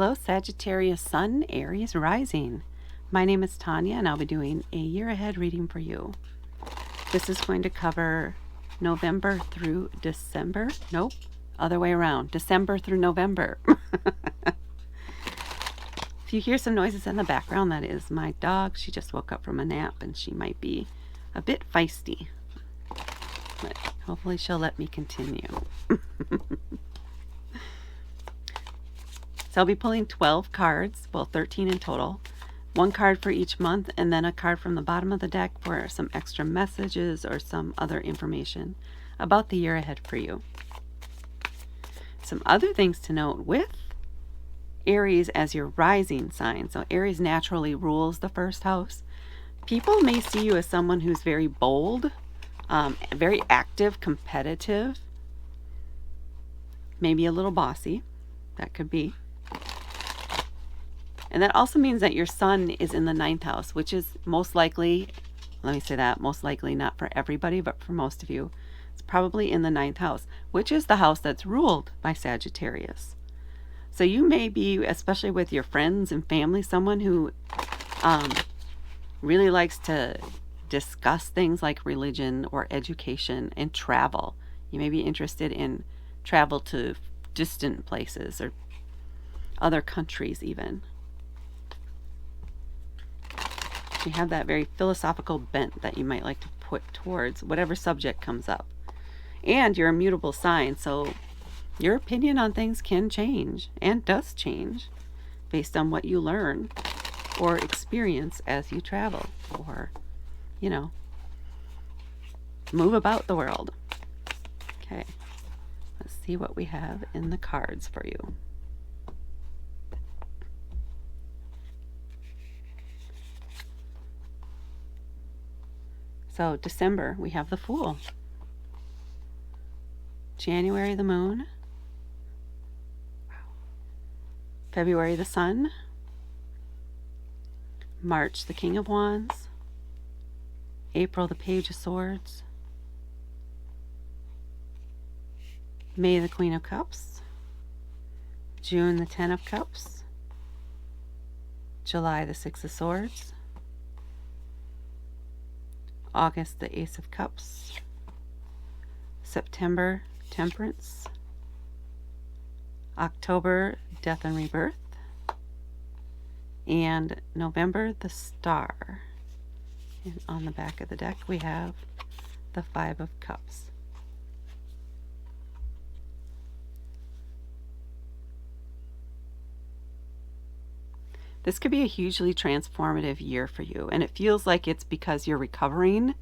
Hello, Sagittarius Sun, Aries Rising. My name is Tanya, and I'll be doing a year ahead reading for you. This is going to cover November through December. Nope, other way around. December through November. If you hear some noises in the background, that is my dog. She just woke up from a nap, and she might be a bit feisty. But hopefully she'll let me continue. So I'll be pulling 12 cards, well 13 in total. One card for each month, and then a card from the bottom of the deck for some extra messages or some other information about the year ahead for you. Some other things to note with Aries as your rising sign. So Aries naturally rules the first house. People may see you as someone who's very bold, very active, competitive, maybe a little bossy. That could be. And that also means that your sun is in the 9th house, which is most likely, let me say that, most likely not for everybody, but for most of you, it's probably in the 9th house, which is the house that's ruled by Sagittarius. So you may be, especially with your friends and family, someone who really likes to discuss things like religion or education and travel. You may be interested in travel to distant places or other countries even. You have that very philosophical bent that you might like to put towards whatever subject comes up. And you're a mutable sign, so your opinion on things can change and does change based on what you learn or experience as you travel or, you know, move about the world. Okay, let's see what we have in the cards for you. So December, we have the Fool. January, the Moon. February, the Sun. March, the King of Wands. April, the Page of Swords. May, the Queen of Cups. June, the 10 of Cups. July, the 6 of Swords. August, the Ace of Cups. September, Temperance. October, Death and Rebirth. And November, the Star. And on the back of the deck, we have the 5 of Cups. This could be a hugely transformative year for you, and it feels like it's because you're recovering,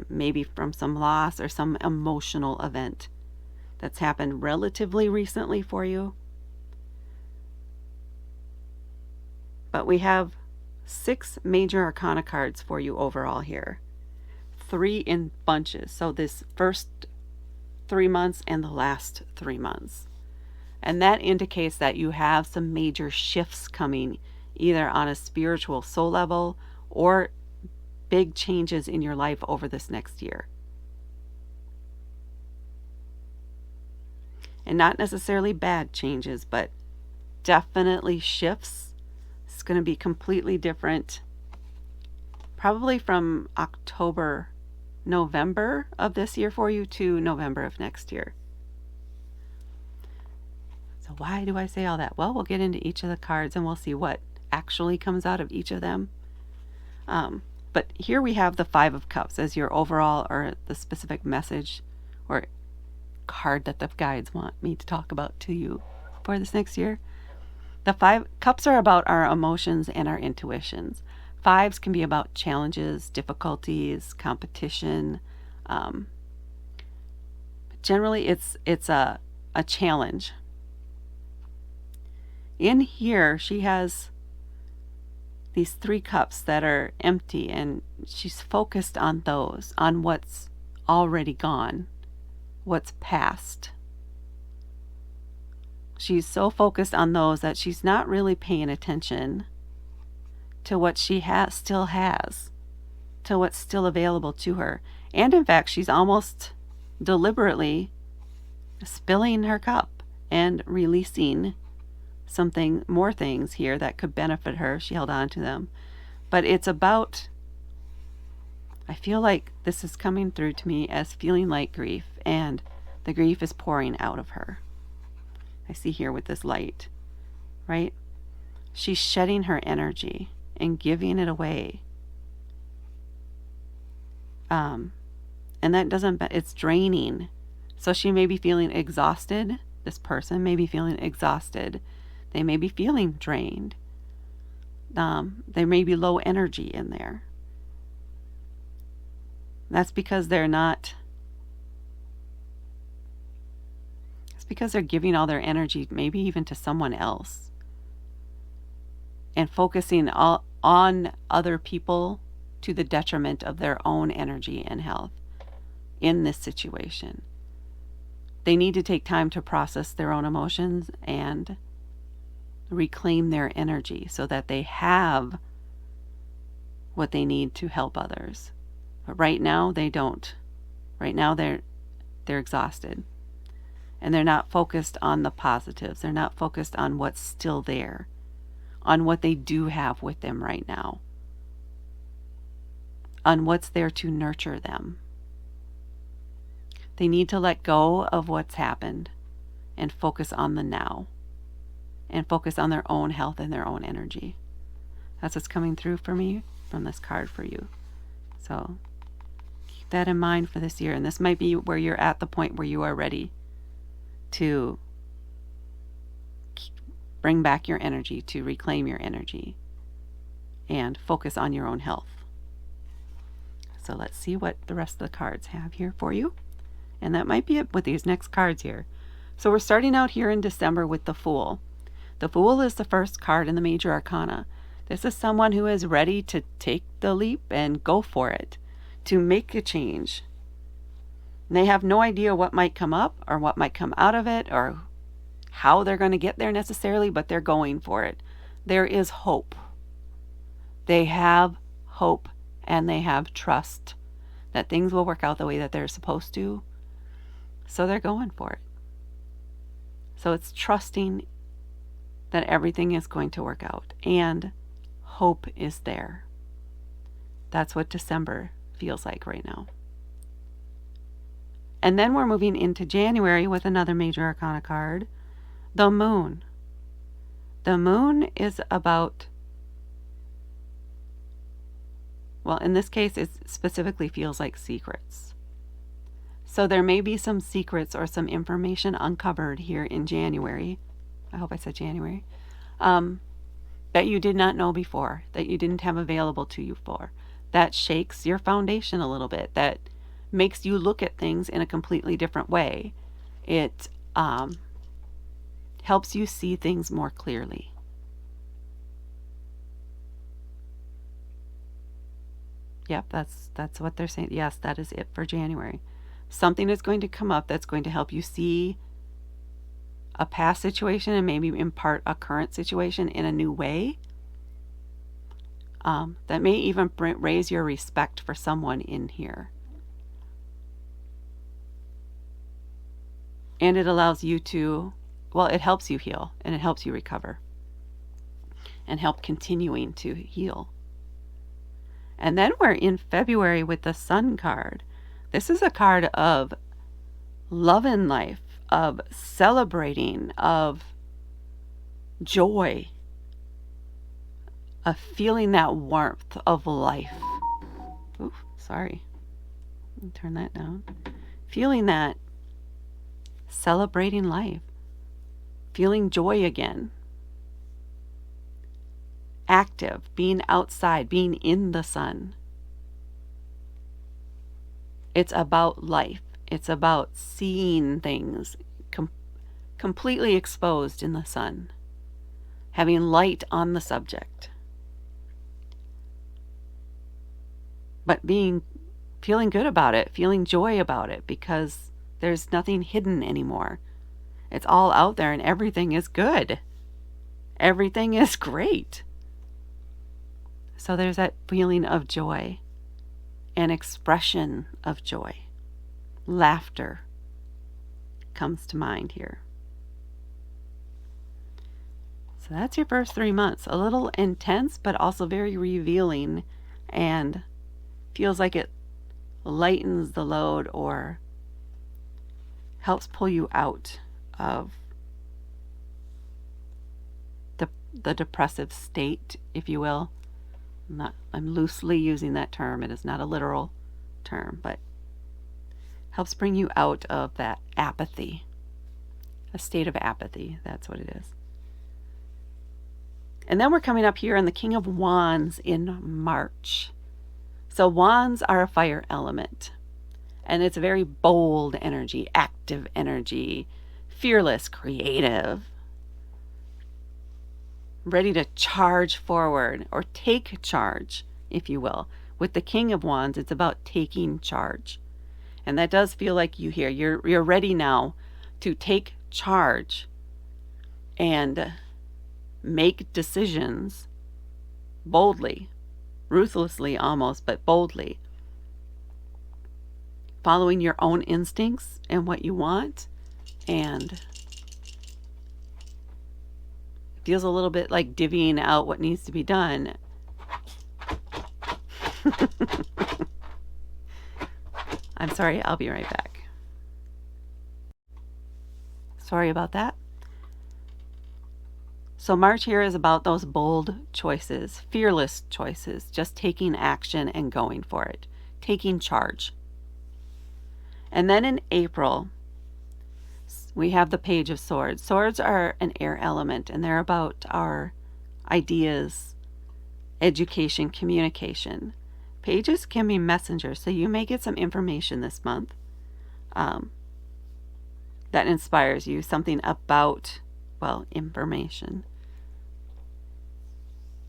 maybe from some loss or some emotional event that's happened relatively recently for you. But we have 6 major arcana cards for you overall here. 3 in bunches, so this first 3 months and the last 3 months. And that indicates that you have some major shifts coming, either on a spiritual soul level or big changes in your life over this next year. And not necessarily bad changes, but definitely shifts. It's going to be completely different, probably from October, November of this year for you to November of next year. So why do I say all that? Well, we'll get into each of the cards and we'll see what actually comes out of each of them. But here we have the 5 of Cups as your overall or the specific message or card that the guides want me to talk about to you for this next year. The 5 Cups are about our emotions and our intuitions. 5s can be about challenges, difficulties, competition. Generally, it's a challenge. In here, she has these 3 cups that are empty, and she's focused on those, on what's already gone, what's past. She's so focused on those that she's not really paying attention to what she still has, to what's still available to her. And in fact, she's almost deliberately spilling her cup and releasing more things here that could benefit her. She held on to them. But it's about, I feel like this is coming through to me as feeling like grief, and the grief is pouring out of her. I see here with this light, right? She's shedding her energy and giving it away. And that doesn't, it's draining. So she may be feeling exhausted. This person may be feeling exhausted. They may be feeling drained. There may be low energy in there. That's because they're giving all their energy, maybe even to someone else, and focusing on other people to the detriment of their own energy and health in this situation. They need to take time to process their own emotions and reclaim their energy so that they have what they need to help others. But right now they don't. Right now they're exhausted. And they're not focused on the positives. They're not focused on what's still there, on what they do have with them right now, on what's there to nurture them. They need to let go of what's happened and focus on the now, and focus on their own health and their own energy. That's what's coming through for me from this card for you. So keep that in mind for this year. And this might be where you're at the point where you are ready to bring back your energy, to reclaim your energy, and focus on your own health. So let's see what the rest of the cards have here for you. And that might be it with these next cards here. So we're starting out here in December with the Fool. The Fool is the first card in the Major Arcana. This is someone who is ready to take the leap and go for it, to make a change. They have no idea what might come up or what might come out of it or how they're going to get there necessarily, but they're going for it. There is hope. They have hope and they have trust that things will work out the way that they're supposed to. So they're going for it. So it's trusting that everything is going to work out, and hope is there. That's what December feels like right now. And then we're moving into January with another Major Arcana card, the Moon. The Moon is about, well, in this case, it specifically feels like secrets. So there may be some secrets or some information uncovered here in January. I hope I said January. That you did not know before, that you didn't have available to you for. That shakes your foundation a little bit. That makes you look at things in a completely different way. It helps you see things more clearly. Yep, that's what they're saying. Yes, that is it for January. Something is going to come up that's going to help you see a past situation and maybe impart a current situation in a new way. That may even raise your respect for someone in here. And it allows you to, well, it helps you heal and it helps you recover and help continuing to heal. And then we're in February with the Sun card. This is a card of love in life, of celebrating, of joy, of feeling that warmth of life. Ooh, sorry. Turn that down. Feeling that, celebrating life, feeling joy again. Active, being outside, being in the sun. It's about life. It's about seeing things completely exposed in the sun, having light on the subject, but feeling good about it, feeling joy about it, because there's nothing hidden anymore. It's all out there and everything is good. Everything is great. So there's that feeling of joy, an expression of joy. Laughter comes to mind here. So that's your first 3 months. A little intense, but also very revealing, and feels like it lightens the load or helps pull you out of the depressive state, if you will. I'm loosely using that term. It is not a literal term, but helps bring you out of that apathy, a state of apathy. That's what it is. And then we're coming up here on the King of Wands in March. So wands are a fire element, and it's a very bold energy, active energy, fearless, creative, ready to charge forward or take charge, if you will. With the King of Wands, it's about taking charge. And that does feel like you here. You're ready now to take charge and make decisions boldly, ruthlessly almost, but boldly. Following your own instincts and what you want. And it feels a little bit like divvying out what needs to be done. I'm sorry, I'll be right back. Sorry about that. So March here is about those bold choices, fearless choices, just taking action and going for it, taking charge. And then in April, we have the Page of Swords. Swords are an air element, and they're about our ideas, education, communication. Pages can be messengers, so you may get some information this month that inspires you, something about, well, information.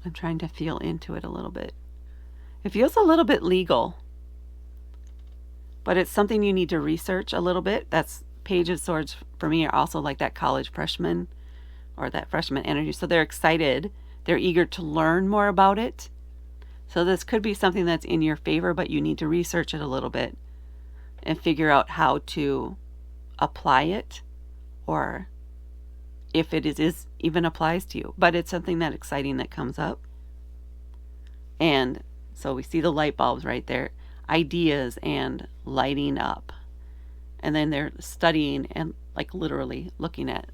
I'm trying to feel into it a little bit. It feels a little bit legal, but it's something you need to research a little bit. That's Page of Swords for me are also like that college freshman or that freshman energy. So they're excited. They're eager to learn more about it. So this could be something that's in your favor, but you need to research it a little bit and figure out how to apply it, or if it is even applies to you. But it's something that exciting that comes up. And so we see the light bulbs right there, ideas and lighting up. And then they're studying and like literally looking at,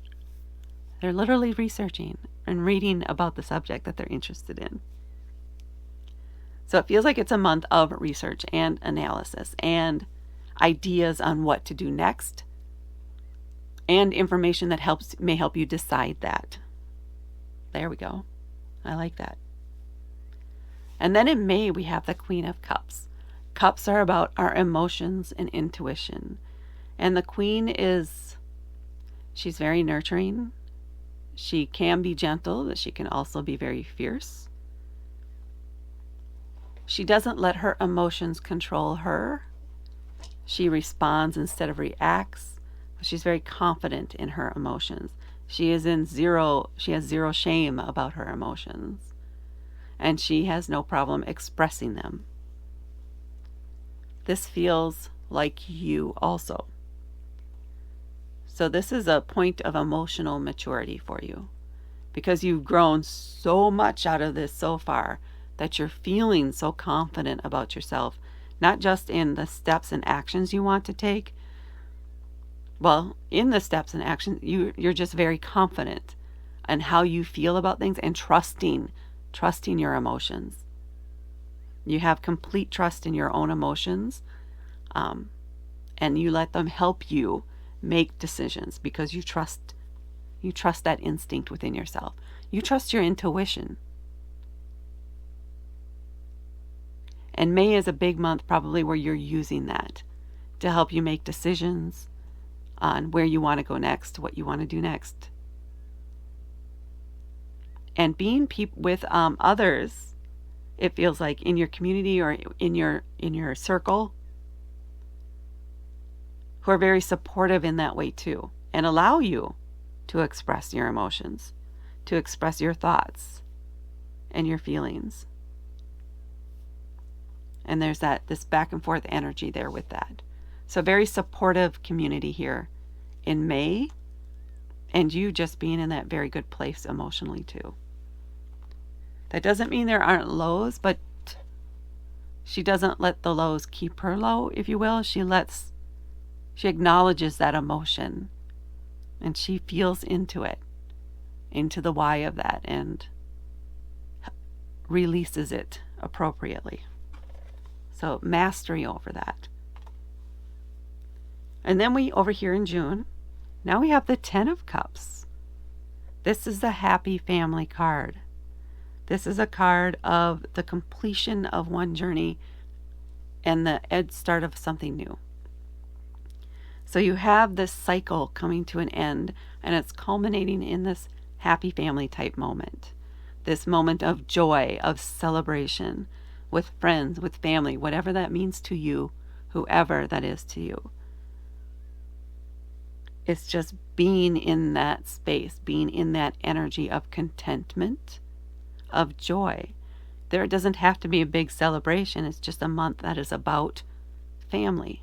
they're literally researching and reading about the subject that they're interested in. So it feels like it's a month of research and analysis and ideas on what to do next, and information that may help you decide that. There we go. I like that. And then in May, we have the Queen of Cups. Cups are about our emotions and intuition. And the Queen she's very nurturing. She can be gentle, but she can also be very fierce. She doesn't let her emotions control her. She responds instead of reacts. She's very confident in her emotions. She has zero shame about her emotions. And she has no problem expressing them. This feels like you also. So this is a point of emotional maturity for you, because you've grown so much out of this so far that you're feeling so confident about yourself, not just in the steps and actions you want to take. Well, in the steps and actions, you're just very confident in how you feel about things and trusting your emotions. You have complete trust in your own emotions, and you let them help you make decisions because you trust that instinct within yourself. You trust your intuition. And May is a big month probably where you're using that to help you make decisions on where you want to go next, what you want to do next. And being with others, it feels like in your community or in your circle, who are very supportive in that way too, and allow you to express your emotions, to express your thoughts and your feelings. And there's this back and forth energy there with that. So very supportive community here in May and you just being in that very good place emotionally too. That doesn't mean there aren't lows, but she doesn't let the lows keep her low, if you will. She acknowledges that emotion, and she feels into it, into the why of that, and releases it appropriately. So mastery over that. And then over here in June, now we have the 10 of Cups. This is the happy family card. This is a card of the completion of one journey and the start of something new. So you have this cycle coming to an end, and it's culminating in this happy family type moment. This moment of joy, of celebration with friends, with family, whatever that means to you, whoever that is to you. It's just being in that space, being in that energy of contentment, of joy. There doesn't have to be a big celebration. It's just a month that is about family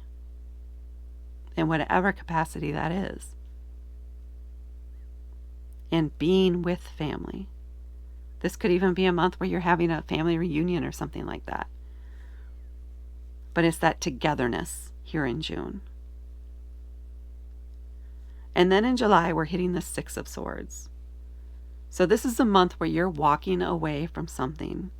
in whatever capacity that is. And being with family. This could even be a month where you're having a family reunion or something like that. But it's that togetherness here in June. And then in July, we're hitting the 6 of Swords. So this is a month where you're walking away from something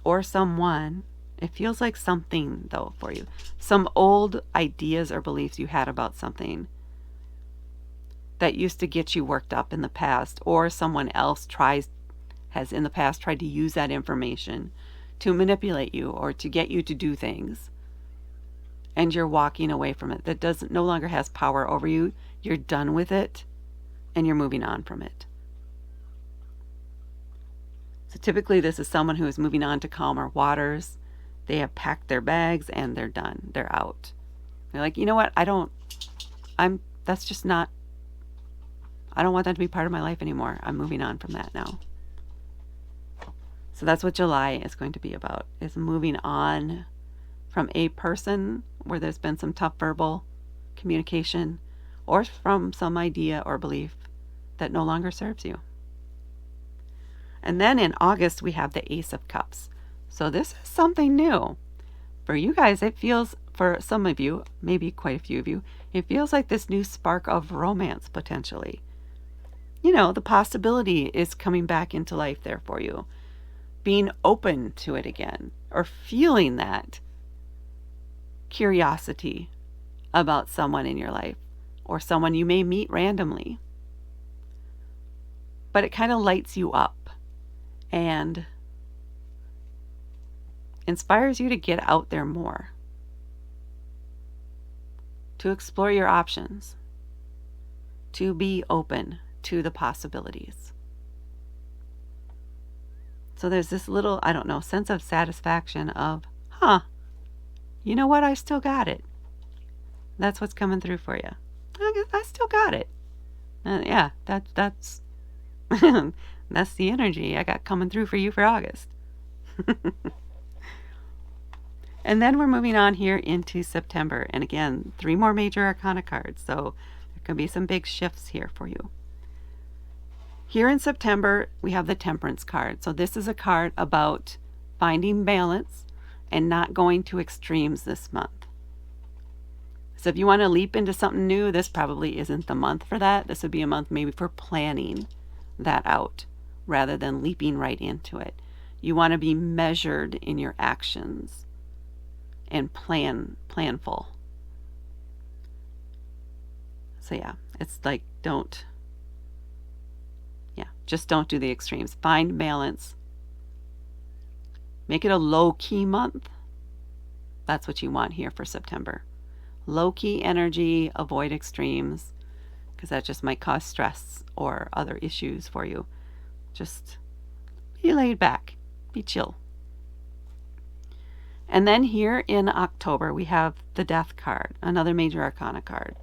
or someone. It feels like something, though, for you. Some old ideas or beliefs you had about something that used to get you worked up in the past, or someone else has in the past tried to use that information to manipulate you or to get you to do things. And you're walking away from it. That no longer has power over you. You're done with it, and you're moving on from it. So typically this is someone who is moving on to calmer waters. They have packed their bags and they're done. They're out. They're like, you know what? I don't want that to be part of my life anymore. I'm moving on from that now. So that's what July is going to be about, is moving on from a person where there's been some tough verbal communication, or from some idea or belief that no longer serves you. And then in August, we have the Ace of Cups. So this is something new. For you guys, it feels, for some of you, maybe quite a few of you, it feels like this new spark of romance potentially. You know, the possibility is coming back into life there for you. Being open to it again, or feeling that curiosity about someone in your life, or someone you may meet randomly. But it kind of lights you up and inspires you to get out there more, to explore your options, to be open to the possibilities. So there's this little, sense of satisfaction of, you know what? I still got it. That's what's coming through for you. I still got it. Yeah, that's that's the energy I got coming through for you for August. And then we're moving on here into September. And again, 3 more major arcana cards. So there can be some big shifts here for you. Here in September, we have the Temperance card. So this is a card about finding balance and not going to extremes this month. So if you want to leap into something new, this probably isn't the month for that. This would be a month maybe for planning that out rather than leaping right into it. You want to be measured in your actions and planful. So yeah, it's like just don't do the extremes. Find balance. Make it a low-key month. That's what you want here for September. Low-key energy, avoid extremes, because that just might cause stress or other issues for you. Just be laid back. Be chill. And then here in October, we have the Death card, another major arcana card.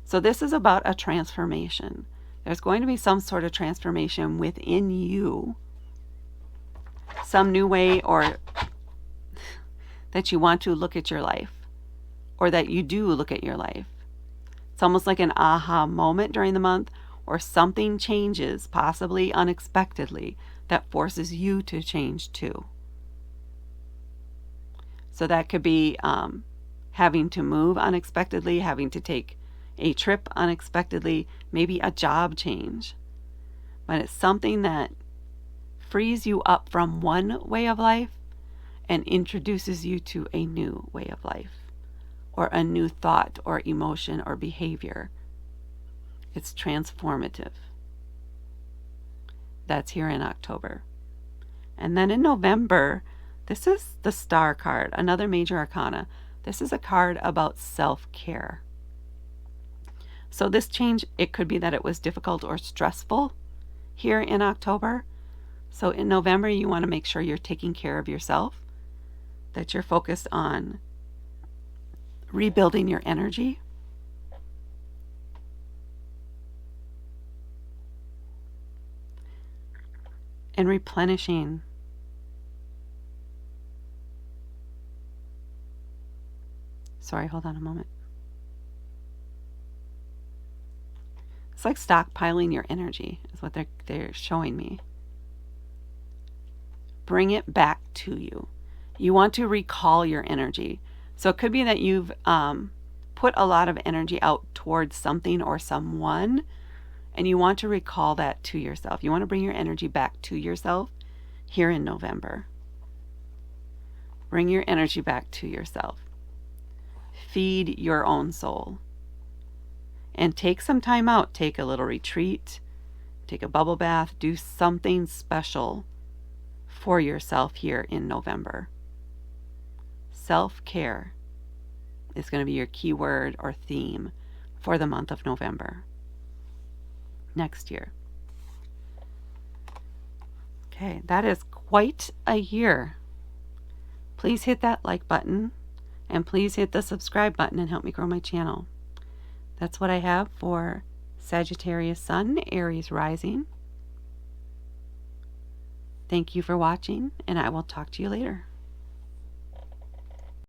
So this is about a transformation. There's going to be some sort of transformation within you. Some new way or that you want to look at your life, or that you do look at your life. It's almost like an aha moment during the month, or something changes, possibly unexpectedly, that forces you to change too. So that could be having to move unexpectedly, having to take a trip unexpectedly, maybe a job change. But it's something that frees you up from one way of life and introduces you to a new way of life, or a new thought or emotion or behavior. It's transformative. That's here in October. And then in November, this is the Star card, another major arcana. This is a card about self-care. So this change, it could be that it was difficult or stressful here in October. So in November, you want to make sure you're taking care of yourself, that you're focused on rebuilding your energy, and replenishing. Sorry, hold on a moment. It's like stockpiling your energy is what they're showing me. Bring it back to you. You want to recall your energy. So it could be that you've put a lot of energy out towards something or someone, and you want to recall that to yourself. You want to bring your energy back to yourself here in November. Bring your energy back to yourself. Feed your own soul. And take some time out. Take a little retreat. Take a bubble bath. Do something special for yourself here in November. Self-care is going to be your keyword or theme for the month of November next year. Okay, that is quite a year. Please hit that like button, and please hit the subscribe button and help me grow my channel. That's what I have for Sagittarius Sun, Aries Rising. Thank you for watching, and I will talk to you later.